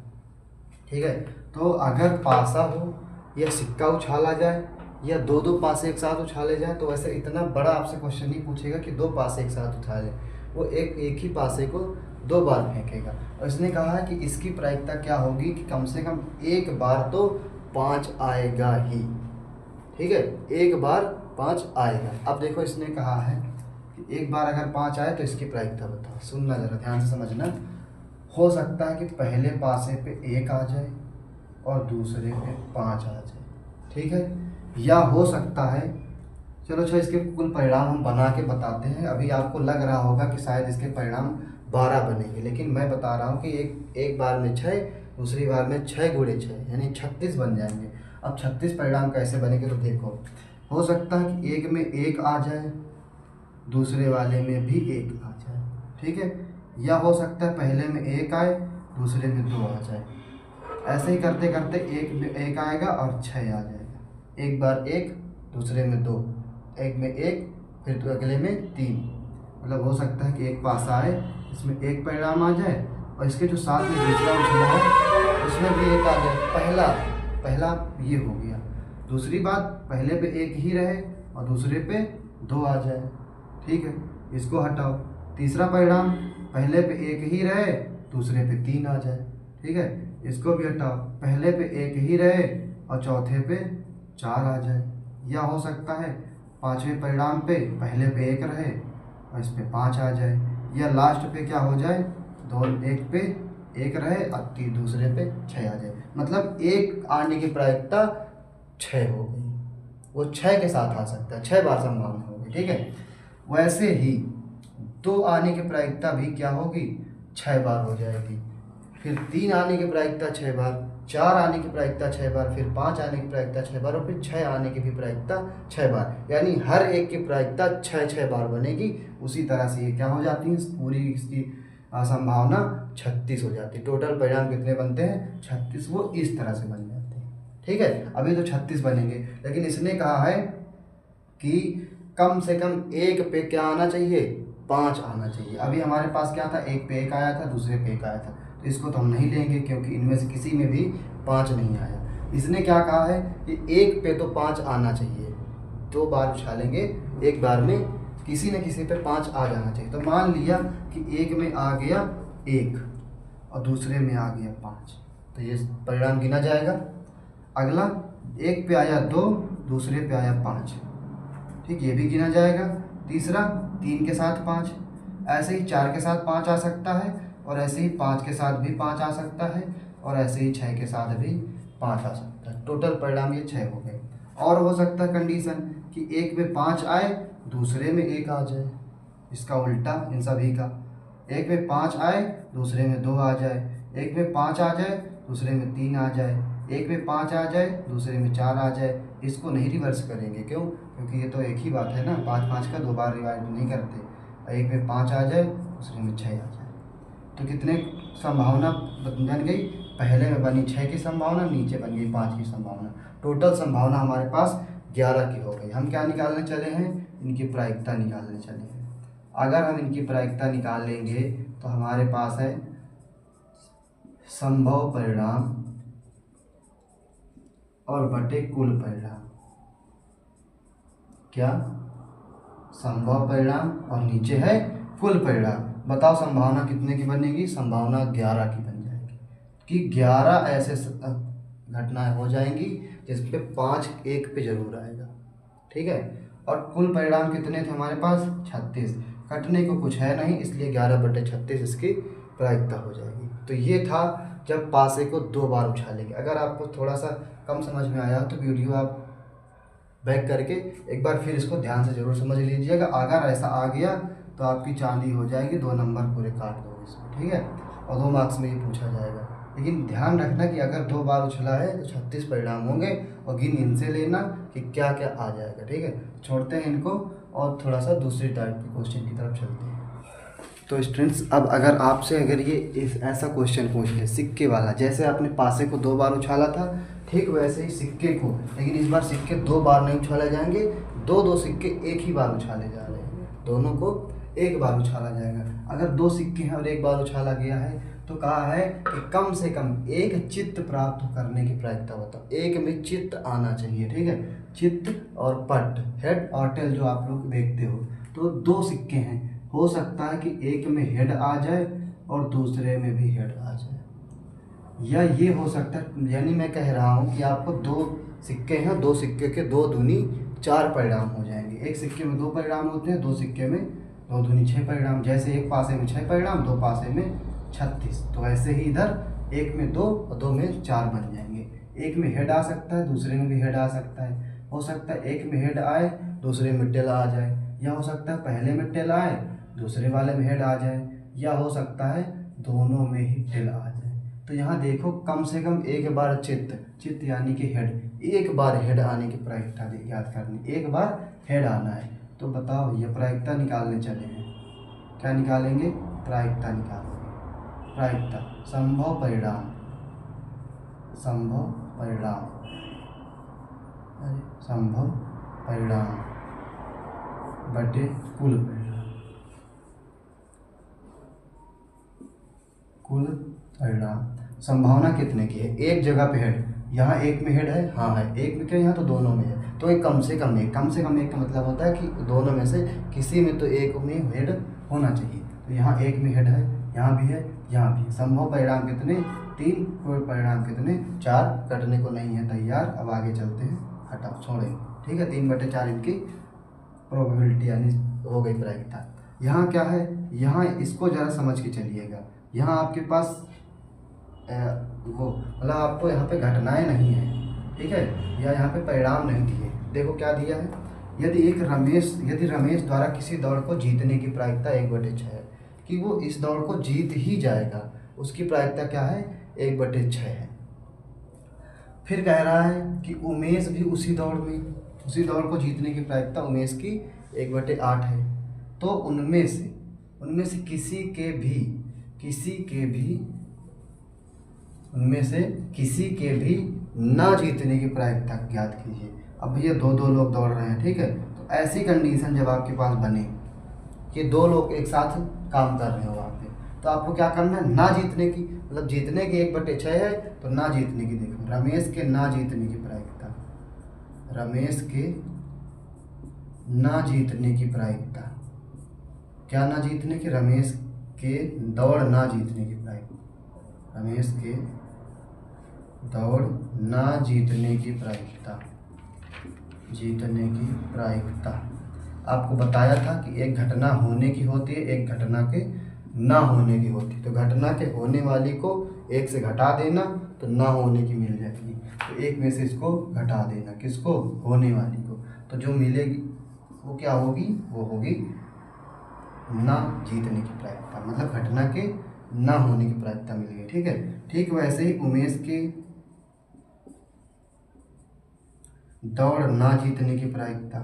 ठीक है, तो अगर पासा हो या सिक्का उछाला जाए या 2-2 पासे एक साथ उछाले जाए, तो वैसे इतना बड़ा आपसे क्वेश्चन नहीं पूछेगा कि 2 पासे एक साथ उछाले, वो एक ही पासे को 2 बार फेंकेगा। और इसने कहा है कि इसकी प्रायिकता क्या होगी कि कम से कम एक बार तो 5 आएगा ही। ठीक है, एक बार 5 आएगा। अब देखो इसने कहा है कि एक बार अगर 5 आए तो इसकी प्रायिकता बताओ। सुनना जरा ध्यान से समझना। हो सकता है कि पहले पासे पे 1 आ जाए और दूसरे पे 5 आ जाए। ठीक है, या हो सकता है, चलो अच्छा इसके कुल परिणाम हम बना के बताते हैं। अभी आपको लग रहा होगा कि शायद इसके परिणाम 12 बनेंगे, लेकिन मैं बता रहा हूँ कि एक बार में 6, दूसरी बार में 6 गुणे 6 यानी 36 बन जाएंगे। अब 36 परिणाम कैसे बनेंगे? तो देखो, हो सकता है कि एक में 1 आ जाए, दूसरे वाले में भी 1 आ जाए। ठीक है, या हो सकता है पहले में 1 आए, दूसरे में 2 आ जाए। ऐसे ही करते करते एक में 1 आएगा और 6 आ जाएगा। एक बार 1, दूसरे में 2, एक में 1, फिर तो अगले में 3। मतलब हो सकता है कि एक पासा आए, इसमें 1 परिणाम आ जाए और इसके जो साथ में दूसरा उछला है उसमें भी 1 आ जाए। पहला ये हो गया। दूसरी बात, पहले पे 1 ही रहे और दूसरे पे 2 आ जाए। ठीक है, इसको हटाओ। तीसरा परिणाम, पहले पे 1 ही रहे, दूसरे पे 3 आ जाए। ठीक है, इसको भी हटाओ। पहले पे 1 ही रहे और चौथे पे 4 आ जाए। या हो सकता है पांचवें परिणाम पे पहले पे 1 रहे और इस पे 5 आ जाए। या लास्ट पे क्या हो जाए, एक पे 1 रहे और दूसरे पे 6 आ जाए। मतलब 1 आने की प्रायिकता 6 हो गई। वो 6 के साथ आ सकता है, 6 बार संभावना होगी। ठीक है, वैसे ही 2 आने की प्रायिकता भी क्या होगी? 6 बार हो जाएगी। फिर 3 आने की प्रायिकता 6 बार, 4 आने की प्रायिकता 6 बार, फिर 5 आने की प्रायिकता 6 बार और फिर 6 आने की भी प्रायिकता 6 बार। यानी हर एक की प्रायिकता 6 बार बनेगी। उसी तरह से ये क्या हो जाती है, पूरी इसकी संभावना 36 हो जाती है। टोटल परिणाम कितने बनते हैं? 36। वो इस तरह से बन जाते हैं। ठीक है, अभी तो 36 बनेंगे, लेकिन इसने कहा है कि कम से कम एक पे क्या आना चाहिए? 5 आना चाहिए। अभी हमारे पास क्या था, एक पे 1 आया था, दूसरे पे 1 आया था, तो इसको तो हम नहीं लेंगे क्योंकि इनमें से किसी में भी 5 नहीं आया। इसने क्या कहा है कि एक पे तो 5 आना चाहिए, 2 बार उछालेंगे, एक बार में किसी न किसी पे 5 आ जाना चाहिए। तो मान लिया कि एक में आ गया 1 और दूसरे में आ गया 5, तो ये परिणाम गिना जाएगा। अगला, एक पे आया 2, दूसरे पे आया 5, ठीक, ये भी गिना जाएगा। तीसरा, 3 के साथ 5, ऐसे ही 4 के साथ 5 आ सकता है और ऐसे ही 5 के साथ भी 5 आ सकता है और ऐसे ही 6 के साथ भी 5 आ सकता है। टोटल परिणाम ये 6 हो गए। और हो सकता है कंडीशन कि एक में 5 आए, दूसरे में 1 आ जाए। इसका उल्टा इन सभी का, एक में 5 आए, दूसरे में 2 आ जाए। एक में 5 आ जाए, दूसरे में 3 आ जाए। एक में 5 आ जाए, दूसरे में 4 आ जाए। इसको नहीं रिवर्स करेंगे, क्यों? क्योंकि ये तो एक ही बात है ना, 5 5 का 2 बार डिवाइड नहीं करते। और एक में 5 आ जाए, दूसरे में 6 आ जाए। तो कितने संभावना बन गई? पहले में बनी 6 की संभावना, नीचे बन गई 5 की संभावना। टोटल संभावना हमारे पास 11 की हो गई। हम क्या निकालने चले हैं? इनकी प्रायिकता निकालने चले हैं। अगर हम इनकी प्रायिकता निकाल लेंगे तो हमारे पास है संभव परिणाम और बटे कुल परिणाम। क्या? संभव परिणाम और नीचे है कुल परिणाम। बताओ संभावना कितने की बनेगी? संभावना 11 की बन जाएगी कि 11 ऐसे घटनाएं हो जाएंगी जिसपे 5 एक पे जरूर आएगा। ठीक है। और कुल परिणाम कितने थे हमारे पास? 36। कटने को कुछ है नहीं, इसलिए 11/36 इसकी प्रायिकता हो जाएगी। तो ये था जब पासे को 2 बार उछालेंगे। अगर आपको थोड़ा सा कम समझ में आया तो वीडियो आप बैक करके एक बार फिर इसको ध्यान से ज़रूर समझ लीजिएगा। अगर ऐसा आ गया तो आपकी चांदी हो जाएगी, 2 नंबर पूरे काट दो इसमें। ठीक है। और 2 मार्क्स में ये पूछा जाएगा। लेकिन ध्यान रखना कि अगर 2 बार उछला है तो 36 परिणाम होंगे और गिन इनसे लेना कि क्या क्या आ जाएगा। ठीक है। छोड़ते हैं इनको और थोड़ा सा दूसरी टाइप के क्वेश्चन की तरफ चलते हैं। तो स्टूडेंट्स, अब अगर ये ऐसा क्वेश्चन पूछ ले सिक्के वाला, जैसे आपने पासे को 2 बार उछाला था, ठीक वैसे ही सिक्के को, लेकिन इस बार सिक्के 2 बार नहीं उछाले जाएंगे, 2 सिक्के एक ही बार उछाले जा रहे हैं। दोनों को एक बार उछाला जाएगा। अगर 2 सिक्के हैं और एक बार उछाला गया है तो कहा है कि कम से कम एक चित्त प्राप्त करने की प्रायिकता बताओ। एक में चित्त आना चाहिए। ठीक है। चित्त और पट, हेड और टेल जो आप लोग देखते हो, तो 2 सिक्के हैं, हो सकता है कि एक में हेड आ जाए और दूसरे में भी हेड आ जाए, या ये हो सकता है, यानी मैं कह रहा हूँ कि आपको 2 सिक्के हैं, 2 सिक्के के 2 दूनी 4 परिणाम हो जाएंगे। एक सिक्के में 2 परिणाम होते हैं, 2 सिक्के में 2 दूनी 6 परिणाम। जैसे एक पासे में 6 परिणाम, 2 पासे में 36, तो ऐसे ही इधर एक में 2 और 2 में 4 बन जाएंगे। एक में हेड आ सकता है, दूसरे में भी हेड आ सकता है। हो सकता है एक में हेड आए, दूसरे में टेल आ जाए, या हो सकता है पहले में टेल आए, दूसरे वाले में हेड आ जाए, या हो सकता है दोनों में ही टेल आ जाए। तो यहाँ देखो, कम से कम एक बार चित्त यानी कि हेड, एक बार हेड आने की प्रायिकता याद करनी, एक बार हेड आना है। तो बताओ ये प्रायिकता निकालने चले हैं। क्या निकालेंगे? प्रायिकता निकालेंगे। प्रायिकता संभव परिणाम, संभव परिणाम, संभव परिणाम बटे कुल परिणाम, कुल परिणाम। संभावना कितने की है? एक जगह पे हेड, यहाँ एक में हेड है, हाँ है, एक में क्या, यहाँ तो दोनों में है, तो एक कम से कम एक, कम से कम एक का मतलब होता है कि दोनों में से किसी में तो एक में हेड होना चाहिए। तो यहाँ एक में हेड है, यहाँ भी है, यहाँ भी है। संभव परिणाम कितने? 3। कुल परिणाम कितने? 4। कटने को नहीं है तैयार। अब आगे चलते हैं, हटाओ, छोड़ेंगे। ठीक है। 3/4 इनकी प्रोबेबिलिटी यानी हो गई प्रायिकता। यहाँ क्या है? यहाँ इसको ज़रा समझ के चलिएगा। यहाँ आपके पास वो मतलब आपको यहाँ पे घटनाएं नहीं हैं, ठीक है, या यहाँ पे परिणाम नहीं दिए। देखो क्या दिया है, यदि रमेश द्वारा किसी दौड़ को जीतने की प्रायिकता 1/6 है, कि वो इस दौड़ को जीत ही जाएगा, उसकी प्रायिकता क्या है? 1/6 है। फिर कह रहा है कि उमेश भी उसी दौड़ को जीतने की प्रायिकता उमेश की 1/8 है। तो उनमें से किसी के भी ना जीतने की प्रायिकता ज्ञात कीजिए। अब भैया 2 लोग दौड़ रहे हैं, ठीक है, तो ऐसी कंडीशन जब आपके पास बने कि 2 लोग एक साथ काम कर रहे हो वहाँ पे, तो आपको क्या करना है? ना जीतने की, मतलब जीतने की 1/6 है तो ना जीतने की। देखो रमेश के ना जीतने की प्रायिकता, रमेश के ना जीतने की प्रायिकता, क्या ना जीतने की? रमेश के दौड़ ना जीतने की प्रायिकता, रमेश के दौड़ ना जीतने की प्रायिकता। आपको बताया था कि एक घटना होने की होती है, एक घटना के ना होने की होती है। तो घटना के होने वाली को 1 से घटा देना तो ना होने की मिल जाएगी। तो 1 में से इसको घटा देना, किसको? होने वाली को। तो जो मिलेगी वो क्या होगी? वो होगी ना जीतने की प्रायिकता, मतलब घटना के ना होने की प्रायिकता मिल गई। ठीक है। ठीक वैसे ही उमेश के दौड़ ना जीतने की प्रायिकता,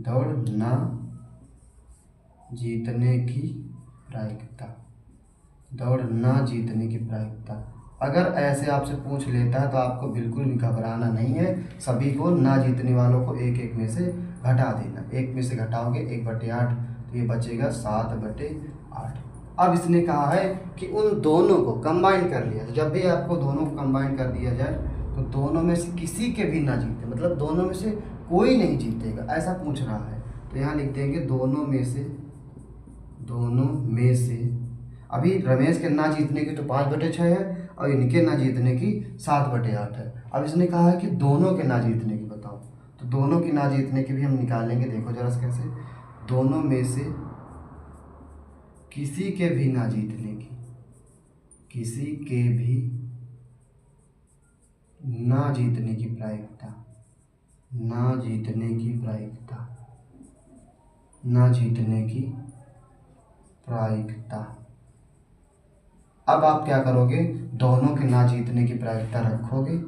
दौड़ ना जीतने की प्रायिकता, दौड़ ना जीतने की प्रायिकता। अगर ऐसे आपसे पूछ लेता है तो आपको बिल्कुल भी घबराना नहीं है। सभी को ना जीतने वालों को एक एक में से घटा देना। एक में से घटाओगे 1/8 तो ये बचेगा 7/8। अब इसने कहा है कि उन दोनों को कंबाइन कर लिया। तो जब भी आपको दोनों को कंबाइन कर दिया जाए तो दोनों में से किसी के भी ना जीते, मतलब दोनों में से कोई नहीं जीतेगा, ऐसा पूछ रहा है। तो यहाँ लिख देंगे दोनों में से अभी रमेश के ना जीतने की तो 5/6 है और इनके ना जीतने की 7/8 है। अब इसने कहा है कि दोनों के ना जीतने की बताओ, तो दोनों की ना जीतने की भी हम निकालेंगे। देखो जरा कैसे, दोनों में से किसी के भी ना जीतने की, किसी के भी ना जीतने की प्रायिकता, ना जीतने की प्रायिकता, ना जीतने की प्रायिकता। अब आप क्या करोगे, दोनों के ना जीतने की प्रायिकता रखोगे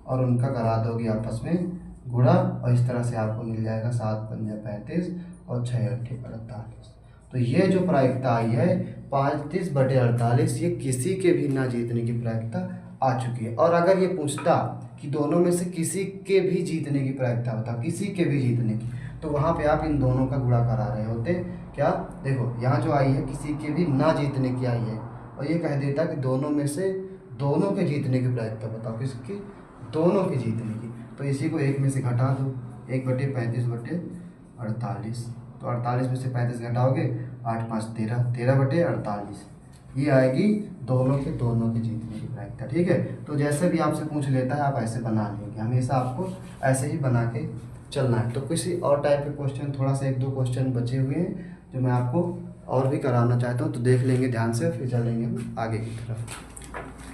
और उनका करा दोगे आपस में गुणा, और इस तरह से आपको मिल जाएगा 7×5 = 35 और 6×8 = 48। तो ये जो प्रायिकता आई है 35/48, ये किसी के भी ना जीतने की प्रायिकता आ चुकी है। और अगर ये पूछता कि दोनों में से किसी के भी जीतने की प्रायिकता बताओ, किसी के भी जीतने की, तो वहाँ पे आप इन दोनों का गुणा करा रहे होते। क्या, देखो यहाँ जो आई है किसी के भी ना जीतने की आई है, और ये कह देता कि दोनों में से दोनों के जीतने की प्रायिकता बताओ, किसकी, दोनों के जीतने की। तो इसी को एक में से घटा दो, 1/35/48। तो 48 में से 35 घटाओगे, 8×5 = 13, 13/48। ये आएगी दोनों के जीतने की प्रायिकता। ठीक है, तो जैसे भी आपसे पूछ लेता है आप ऐसे बना लेंगे, हमेशा आपको ऐसे ही बना के चलना है। तो किसी और टाइप के क्वेश्चन, थोड़ा सा 1-2 क्वेश्चन बचे हुए हैं जो मैं आपको और भी कराना चाहता हूँ, तो देख लेंगे ध्यान से, फिर चलेंगे हम आगे की तरफ।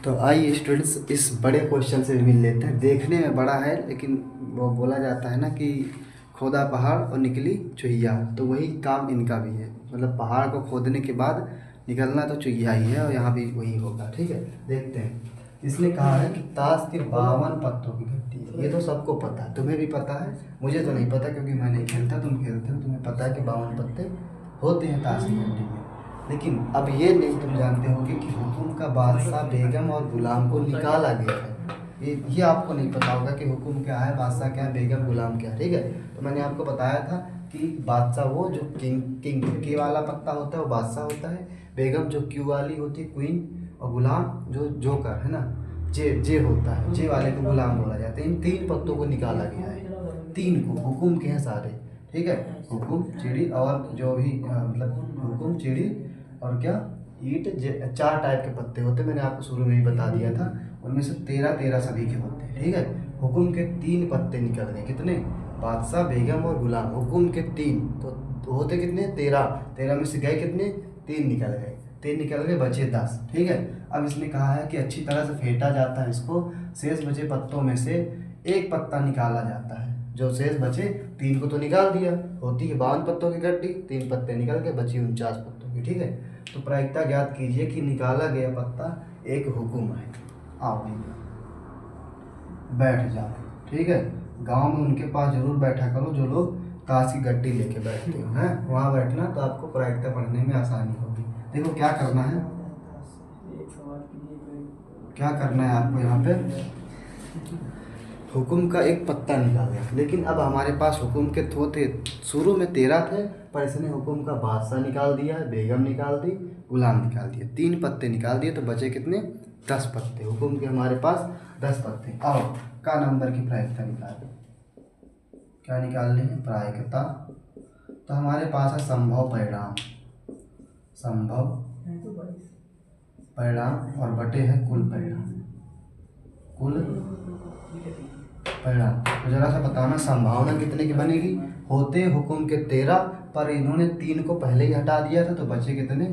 तो आइए स्टूडेंट्स, इस बड़े क्वेश्चन से मिल लेते हैं। देखने में बड़ा है लेकिन वो बोला जाता है ना कि खोदा पहाड़ और निकली चुहिया, तो वही काम इनका भी है। मतलब पहाड़ को खोदने के बाद निकलना तो चुहिया ही है, और यहाँ भी वही होगा। ठीक है, देखते हैं। इसने कहा है कि ताश के 52 पत्तों की गट्टी है। ये तो सबको पता है, तुम्हें भी पता है, मुझे तो नहीं पता क्योंकि मैं नहीं खेलता, तुम खेलते हो, तुम्हें पता है कि 52 पत्ते होते हैं ताश की गट्टी में। लेकिन अब ये नहीं तुम जानते होगे कि हुकुम का बादशाह, बेगम और गुलाम को निकाला गया है। ये आपको नहीं पता होगा कि हुकुम क्या है, बादशाह क्या है, बेगम गुलाम क्या है। ठीक है, तो मैंने आपको बताया था कि बादशाह वो जो किंग के वाला पत्ता होता है वो बादशाह होता है, बेगम जो क्यू वाली होती है क्वीन, और गुलाम जो जोकर है ना, जे होता है, जे वाले को गुलाम बोला जाता है। इन 3 पत्तों को निकाला गया है, 3 को, हुकुम के हैं सारे। ठीक है, हुकुम, चिड़ी और जो भी मतलब हुकुम, चिड़ी और क्या, ईट, 4 टाइप के पत्ते होते हैं। मैंने आपको शुरू में ही बता दिया था, उनमें से 13 सभी के होते हैं। ठीक है, हुकुम के 3 पत्ते निकल गए, कितने, बादशाह, बेगम और गुलाम। हुकुम के 3 तो होते कितने, 13 में से गए कितने, 3 निकल गए, 3 निकल गए, बचे 10। ठीक है, अब इसने कहा है कि अच्छी तरह से फेंटा जाता है इसको, शेष बचे पत्तों में से एक पत्ता निकाला जाता है। जो शेष बचे, 3 को तो निकाल दिया, होती है 52 पत्तों की गड्डी, 3 पत्ते निकल के बची 49 पत्तों की। ठीक है, तो प्रायिकता ज्ञात कीजिए कि निकाला गया पत्ता एक हुकुम है। आओ भैया बैठ जाओ। ठीक है, गांव में उनके पास जरूर बैठा करो जो लोग ताश की गड्डी लेके बैठते हो, हैं वहाँ बैठना, तो आपको प्रायिकता पढ़ने में आसानी होगी। देखो क्या करना है, क्या करना है आपको, यहाँ पे हुकुम का एक पत्ता निकाला, लेकिन अब हमारे पास हुकुम के थे शुरू में 13 थे, पर इसने हुकुम का बादशाह निकाल दिया है, बेगम निकाल दी, गुलाम निकाल दिया, 3 पत्ते निकाल दिए, तो बचे कितने, 10 पत्ते। हुकुम के हमारे पास 10 पत्ते। आओ का नंबर की प्रायिकता निकालें। क्या निकाल रहे हैं, प्रायिकता। तो हमारे पास है संभव परिणाम, संभव परिणाम और बटे है कुल परिणाम, कुल परिणाम। तो जरा सा बताना संभावना कितने की बनेगी, होते हुकुम के 13 पर इन्होंने 3 को पहले ही हटा दिया था, तो बचे कितने,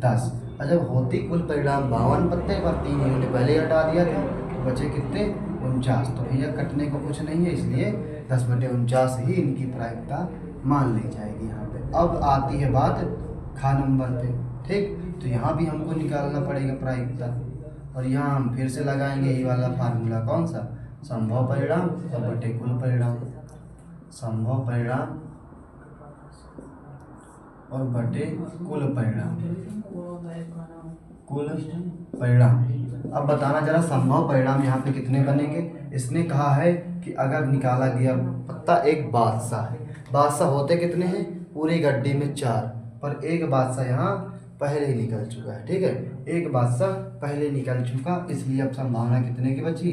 10। और जब होती कुल परिणाम 52 पत्ते पर 3 इन्होंने पहले ही हटा दिया था, तो बचे कितने, 49। तो भैया कटने को कुछ नहीं है, इसलिए 10/49 ही इनकी प्रायिकता मान ली जाएगी यहाँ पे। अब आती है बात खा नंबर पे। ठीक, तो यहाँ भी हमको निकालना पड़ेगा प्रायिकता, और यहाँ हम फिर से लगाएंगे यही वाला फार्मूला, कौन सा, संभव परिणाम और बटे कुल परिणाम। संभव परिणाम और बटे कुल परिणाम, कुल परिणाम। अब बताना जरा संभव परिणाम यहाँ पे कितने बनेंगे। इसने कहा है कि अगर निकाला गया पत्ता एक बादशाह है, बादशाह होते कितने हैं पूरी गड्डी में 4, पर एक बादशाह यहाँ पहले ही निकल चुका है। ठीक है, एक बादशाह पहले निकल चुका, इसलिए अब संभावना कितने की बची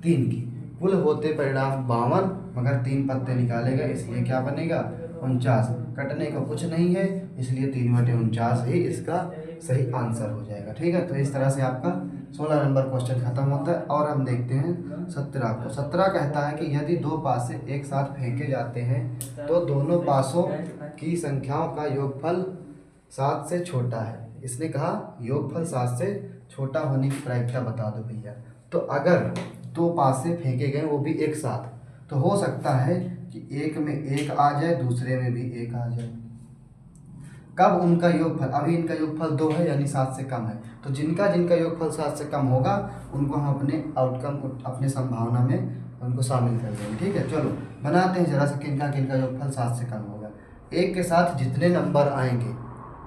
3 की। कुल होते परिणाम 52, मगर 3 पत्ते निकाले गए इसलिए क्या बनेगा 49। कटने का कुछ नहीं है इसलिए 3/49 ही इसका सही आंसर हो जाएगा। ठीक है, तो इस तरह से आपका 16 नंबर क्वेश्चन खत्म होता है। और हम देखते हैं 17 को। 17 कहता है कि यदि 2 पासे एक साथ फेंके जाते हैं तो दोनों पासों की संख्याओं का योगफल 7 से छोटा है। इसने कहा योगफल 7 से छोटा होने की प्रायिकता बता दो भैया। तो अगर 2 पासे फेंके गए वो भी एक साथ, तो हो सकता है कि एक में 1 आ जाए, दूसरे में भी 1 आ जाए। कब उनका योगफल, अभी इनका योगफल 2 है यानी 7 से कम है, तो जिनका योगफल 7 से कम होगा उनको हम अपने आउटकम, अपने संभावना में उनको शामिल कर देंगे। ठीक है, चलो बनाते हैं जरा सा किनका योगफल 7 से कम होगा। एक के साथ जितने नंबर आएंगे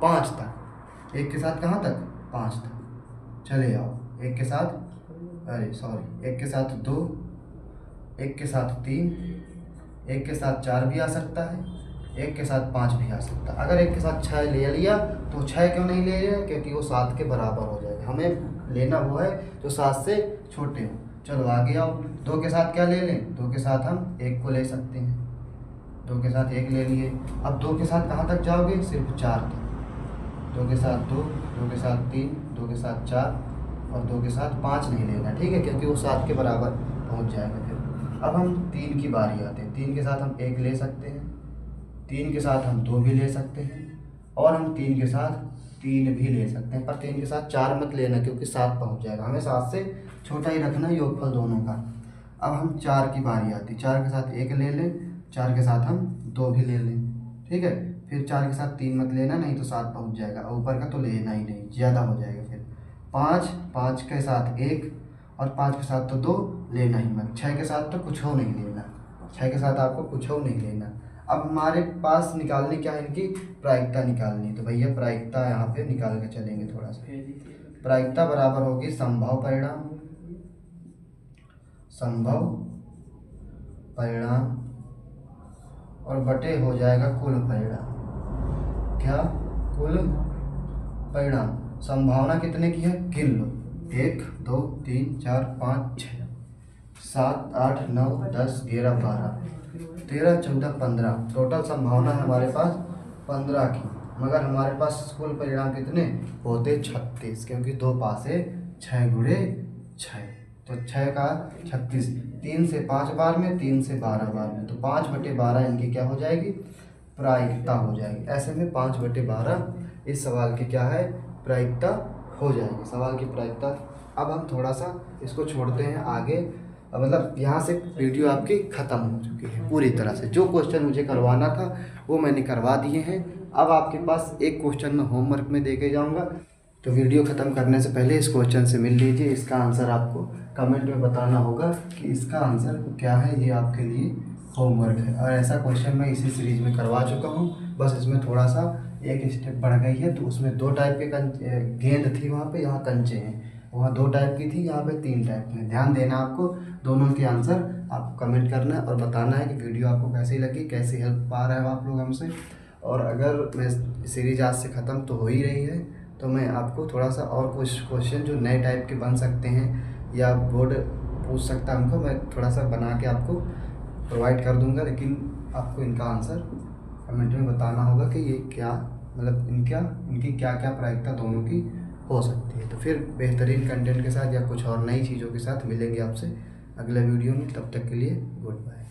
5 तक, एक के साथ कहाँ तक 5 तक चले जाओ। एक के साथ एक के साथ 2, एक के साथ 3, एक के साथ 4 भी आ सकता है, एक के साथ 5 भी आ सकता है। अगर एक के साथ 6 ले लिया तो 6 क्यों नहीं ले लिया, क्योंकि वो 7 के बराबर हो जाएगा। हमें लेना वो है जो 7 से छोटे हो। चलो आगे आओ। 2 के साथ क्या ले लें, 2 के साथ हम 1 को ले सकते हैं, 2 के साथ 1 ले लिए। अब 2 के साथ कहाँ तक जाओगे, सिर्फ 4 तक। 2 के साथ 2, 2 के साथ 3, 2 के साथ 4 और 2 के साथ 5 नहीं लेना। ठीक है, क्योंकि वो 7 के बराबर पहुंच जाएगा। फिर अब हम 3 की बारी आते हैं। 3 के साथ हम 1 ले सकते हैं, 3 के साथ हम 2 भी ले सकते हैं, और हम 3 के साथ 3 भी ले सकते हैं। पर 3 के साथ 4 मत लेना क्योंकि 7 पहुंच जाएगा। हमें 7 से छोटा ही रखना है योगफल दोनों का। अब हम 4 की बारी आती है। 4 के साथ 1 ले लें, 4 के साथ हम 2 भी ले लें। ठीक है, फिर 4 के साथ 3 मत लेना, नहीं तो 7 पहुंच जाएगा। ऊपर का तो लेना ही नहीं, ज़्यादा हो जाएगा। फिर 5 के साथ 1 और 5 के साथ तो 2 लेना ही मत। 6 के साथ तो कुछ हो नहीं लेना, 6 के साथ आपको कुछ हो नहीं लेना। अब हमारे पास निकालनी क्या है, इनकी प्रायिकता निकालनी। तो भैया प्रायिकता यहाँ पे निकाल के चलेंगे थोड़ा सा। प्रायिकता बराबर होगी संभव परिणाम, संभव परिणाम और बटे हो जाएगा कुल परिणाम। क्या, कुल परिणाम। संभावना कितने की है गिन लो, 1 2 3 4 5 6 7 8 9 10 11 12 13 14 15। टोटल संभावना है हमारे पास 15 की, मगर हमारे पास कुल परिणाम कितने होते 36, क्योंकि 2 पासे 6 गुणे 6, तो 6 का 36। 3 से 5 बार में, 3 से 12 बार में, तो 5/12 इनकी क्या हो जाएगी प्रायिकता हो जाएगी। ऐसे में 5/12 इस सवाल की क्या है प्रायिकता हो जाएगी, सवाल की प्रायिकता। अब हम थोड़ा सा इसको छोड़ते हैं आगे, मतलब यहाँ से वीडियो आपकी ख़त्म हो चुकी है पूरी तरह से। जो क्वेश्चन मुझे करवाना था वो मैंने करवा दिए हैं। अब आपके पास एक क्वेश्चन मैं होमवर्क में दे के जाऊँगा, तो वीडियो ख़त्म करने से पहले इस क्वेश्चन से मिल लीजिए। इसका आंसर आपको कमेंट में बताना होगा कि इसका आंसर क्या है। ये आपके लिए होमवर्क है, और ऐसा क्वेश्चन मैं इसी सीरीज़ में करवा चुका हूँ, बस इसमें थोड़ा सा एक स्टेप बढ़ गई है। तो उसमें 2 टाइप के गेंद थी वहाँ पे, यहाँ कंचे हैं। वहाँ 2 टाइप की थी, यहाँ पे 3 टाइप की। ध्यान देना आपको, दोनों के आंसर आपको कमेंट करना है और बताना है कि वीडियो आपको कैसी लगी, कैसी हेल्प पा रहे हो आप लोग हमसे। और अगर मैं सीरीज आज से ख़त्म तो हो ही रही है, तो मैं आपको थोड़ा सा और कुछ क्वेश्चन जो नए टाइप के बन सकते हैं या बोर्ड पूछ सकता है हमको, मैं थोड़ा सा बना के आपको प्रोवाइड कर दूंगा। लेकिन आपको इनका आंसर कमेंट में बताना होगा कि ये क्या, मतलब इनकी क्या क्या प्रायिकता दोनों की हो सकती है। तो फिर बेहतरीन कंटेंट के साथ या कुछ और नई चीज़ों के साथ मिलेंगे आपसे अगले वीडियो में। तब तक के लिए गुड बाय।